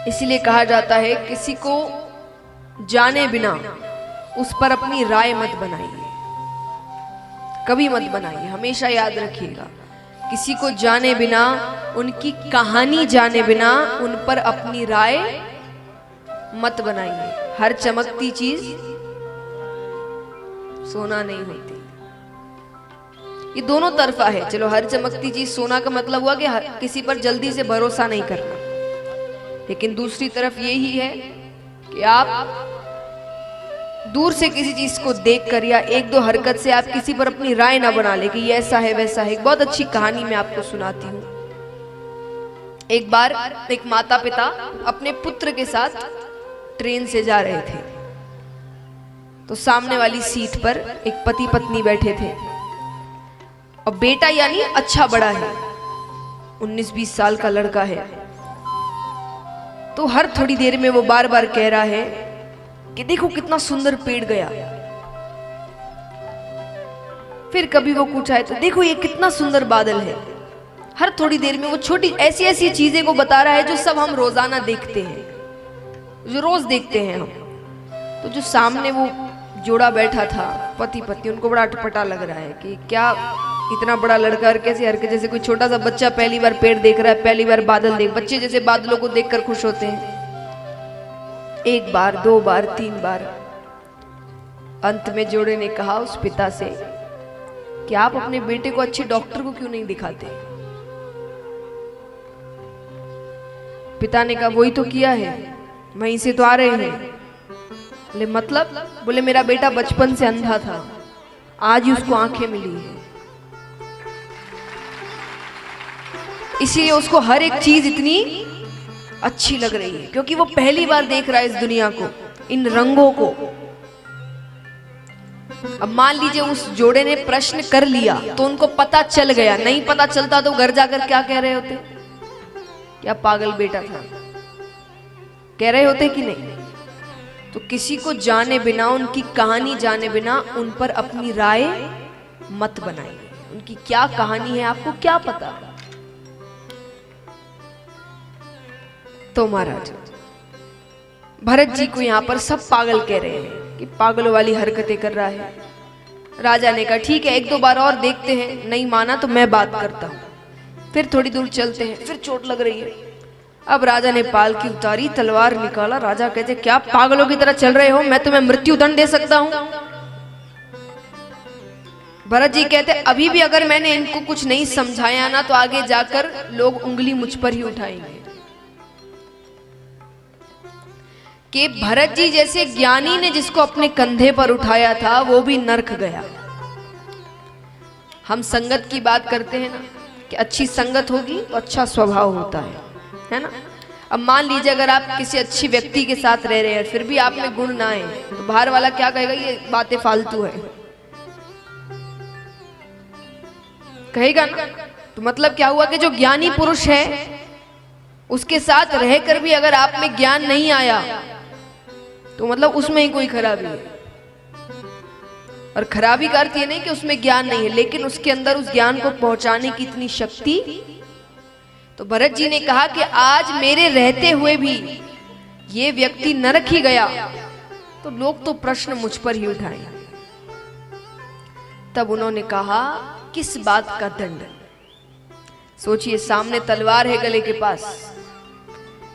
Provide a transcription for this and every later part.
इसीलिए कहा जाता है किसी को जाने बिना उस पर अपनी राय मत बनाइए, कभी मत बनाइए। हमेशा याद रखिएगा, किसी को जाने बिना, उनकी कहानी जाने बिना उन पर अपनी राय मत बनाइए। हर चमकती चीज सोना नहीं होती। ये दोनों तरफा है। चलो, हर चमकती चीज सोना का मतलब हुआ कि किसी पर जल्दी से भरोसा नहीं करना, लेकिन दूसरी तरफ यही है कि आप दूर से किसी चीज को देखकर या एक दो हरकत से आप किसी पर अपनी राय ना बना ले कि ये ऐसा है वैसा है। एक बहुत अच्छी कहानी मैं आपको सुनाती हूँ। एक बार एक माता पिता अपने पुत्र के साथ ट्रेन से जा रहे थे, तो सामने वाली सीट पर एक पति पत्नी बैठे थे और बेटा यानी अच्छा बड़ा है, 19-20 साल का लड़का है। तो हर थोड़ी देर में वो बार बार कह रहा है कि देखो कितना सुंदर पेड़ गया। फिर कभी वो कुछ आए तो देखो ये कितना सुंदर बादल है। हर थोड़ी देर में वो छोटी ऐसी ऐसी चीजें को बता रहा है जो सब हम रोजाना देखते हैं, जो रोज देखते हैं हम। तो जो सामने वो जोड़ा बैठा था, पति पत्नी, उनको बड़ा अटपटा लग रहा है कि क्या इतना बड़ा लड़का और कैसे हरकत, जैसे कोई छोटा सा बच्चा पहली बार पेड़ देख रहा है, पहली बार बादल देख। बच्चे जैसे बादलों को देखकर खुश होते हैं, एक बार, दो बार, 3 बार। अंत में जोड़े ने कहा उस पिता से कि आप अपने बेटे को अच्छे डॉक्टर को क्यों नहीं दिखाते। पिता ने कहा वही तो किया है, वहीं से तो आ रहे हैं। बोले मतलब? बोले मेरा बेटा बचपन से अंधा था, आज ही उसको आंखें मिली है, इसलिए उसको हर एक चीज इतनी अच्छी लग रही है, क्योंकि वो पहली बार देख रहा है इस दुनिया को, इन रंगों को। अब मान लीजिए उस जोड़े ने प्रश्न कर लिया तो उनको पता चल गया, नहीं पता चलता तो घर जाकर क्या कह रहे होते? क्या पागल बेटा था, कह रहे होते कि नहीं? तो किसी को जाने बिना, उनकी कहानी जाने बिना उन पर अपनी राय मत बनाइए। उनकी क्या कहानी है आपको क्या पता? तो महाराज भरत जी को यहाँ पर सब पागल कह रहे हैं कि पागलों वाली हरकतें कर रहा है। राजा ने कहा ठीक है, 1-2 बार और देखते हैं, नहीं माना तो मैं बात करता हूँ। फिर थोड़ी दूर चलते हैं, फिर चोट लग रही है। अब राजा ने पालकी उतारी, तलवार निकाला। राजा कहते क्या पागलों की तरह चल रहे हो, मैं तुम्हें मृत्यु दंड दे सकता हूँ। भरत जी कहते अभी भी अगर मैंने इनको कुछ नहीं समझाया ना तो आगे जाकर लोग उंगली मुझ पर ही उठाएंगे कि भरत जी जैसे ज्ञानी ने जिसको अपने कंधे पर उठाया था वो भी नरक गया। हम संगत की बात करते हैं ना कि अच्छी संगत होगी तो अच्छा स्वभाव होता है ना। अब मान लीजिए अगर आप किसी अच्छी व्यक्ति के साथ रह रहे हैं फिर भी आप में गुण ना आए तो बाहर वाला क्या कहेगा, ये बातें फालतू है, कहेगा ना। तो मतलब क्या हुआ कि जो ज्ञानी पुरुष है उसके साथ रहकर भी अगर आप में ज्ञान नहीं आया तो मतलब उसमें ही कोई खराबी है। और खराबी का अर्थ ये नहीं कि उसमें ज्ञान नहीं है, लेकिन उसके अंदर उस ज्ञान को पहुंचाने की इतनी शक्ति। तो भरत जी ने कहा कि आज मेरे रहते हुए भी ये व्यक्ति नरक ही गया तो लोग तो प्रश्न मुझ पर ही उठाएंगे। तब उन्होंने कहा किस बात का दंड? सोचिए, सामने तलवार है गले के पास।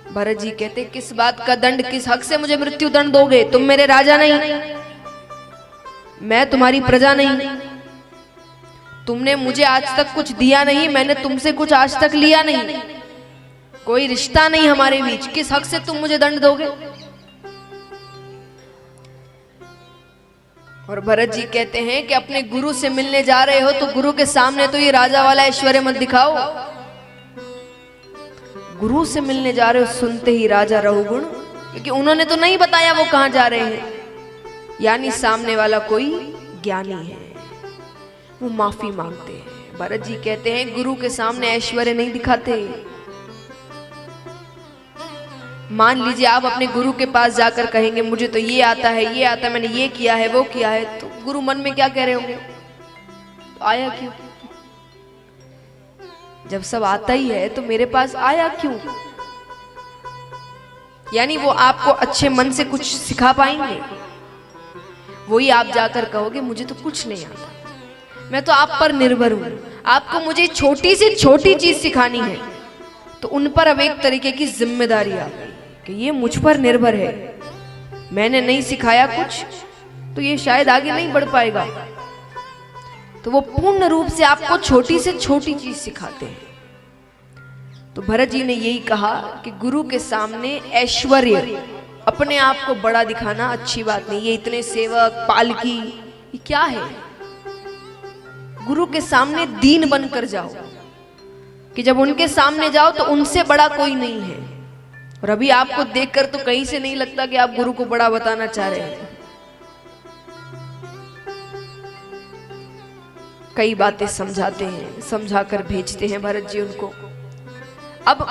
भरत जी कहते किस बात का दंड, किस हक से मुझे मृत्यु दंड दोगे? तुम मेरे राजा नहीं, मैं तुम्हारी प्रजा नहीं, तुमने मुझे आज तक कुछ दिया नहीं, मैंने तुमसे कुछ आज तक लिया नहीं, कोई रिश्ता नहीं हमारे बीच, किस हक से तुम मुझे दंड दोगे? और भरत जी कहते हैं कि अपने गुरु से मिलने जा रहे हो तो गुरु के सामने तो ये राजा वाला ऐश्वर्य मत दिखाओ। गुरु से मिलने जा रहे हो सुनते ही राजा रहुगुण, क्योंकि उन्होंने तो नहीं बताया वो कहां जा रहे हैं, यानी सामने वाला कोई ज्ञानी है, वो माफी मांगते हैं। भरत जी कहते हैं गुरु के सामने ऐश्वर्य नहीं दिखाते। मान लीजिए आप अपने गुरु के पास जाकर कहेंगे मुझे तो ये आता है, ये आता है, मैंने ये किया है, वो किया है, तो गुरु मन में क्या कह रहे होंगे, तो आया क्यों? जब सब आता ही है तो मेरे पास आया क्यों? यानी वो आपको अच्छे मन से कुछ सिखा पाएंगे? वही आप जाकर कहोगे मुझे तो कुछ नहीं आता, मैं तो आप पर निर्भर हूं, आपको मुझे छोटी से छोटी चीज सिखानी है। तो उन पर अब एक तरीके की जिम्मेदारी आ गई कि ये मुझ पर निर्भर है, मैंने नहीं सिखाया कुछ तो ये शायद आगे नहीं बढ़ पाएगा। तो वो पूर्ण रूप से आपको छोटी से छोटी चीज सिखाते हैं। तो भरत जी ने यही कहा कि गुरु के सामने ऐश्वर्य, अपने आप को बड़ा दिखाना अच्छी बात नहीं। ये इतने सेवक, पालकी, ये क्या है? गुरु के सामने दीन बनकर जाओ कि जब उनके सामने जाओ तो उनसे बड़ा कोई नहीं है। और अभी आपको देखकर तो कहीं से नहीं लगता कि आप गुरु को बड़ा बताना चाह रहे हैं। कई बातें समझाते हैं, समझाकर भेजते हैं भरत जी उनको। अब